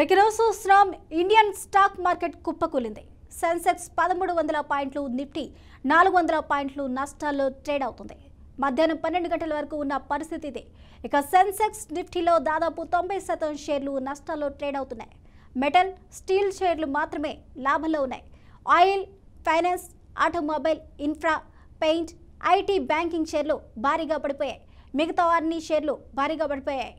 Breaking చూస్తున్నాం. Indian stock market కుప్పకూలింది. Sensex 1300 పాయింట్లు, నిఫ్టీ 400 పాయింట్లు నష్టాల్లో ట్రేడ్ అవుతుంది. మధ్యాహ్నం 12 గంటల వరకు ఉన్న పరిస్థితి ఇది. ఇక సెన్సెక్స్, నిఫ్టీలో దాదాపు 90% షేర్లు నష్టాల్లో ట్రేడ్ అవుతున్నాయి. మెటల్, స్టీల్ షేర్లు మాత్రమే లాభంలో ఉన్నాయి. Oil, finance, automobile, infra, paint, IT, banking షేర్లు భారీగా పడిపోయాయి. మిగతా అన్ని షేర్లు భారీగా పడిపోయాయి.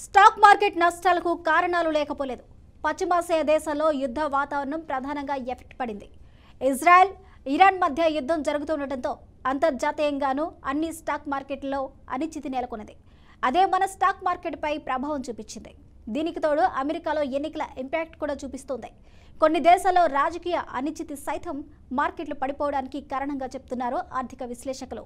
స్టాక్ మార్కెట్ నష్టాలకు కారణాలు లేకపోలేదు. పశ్చిమాసియా దేశాల్లో యుద్ధ వాతావరణం ప్రధానంగా ఎఫెక్ట్ పడింది. ఇజ్రాయెల్, ఇరాన్ మధ్య యుద్ధం జరుగుతుండటంతో అంతర్జాతీయంగానూ అన్ని స్టాక్ మార్కెట్లలో అనిశ్చితి నెలకొన్నది. అదే మన స్టాక్ మార్కెట్పై ప్రభావం చూపించింది. దీనికి తోడు అమెరికాలో ఎన్నికల ఇంపాక్ట్ కూడా చూపిస్తోంది. కొన్ని దేశాల్లో రాజకీయ అనిశ్చితి సైతం మార్కెట్లు పడిపోవడానికి కారణంగా చెప్తున్నారు ఆర్థిక విశ్లేషకులు.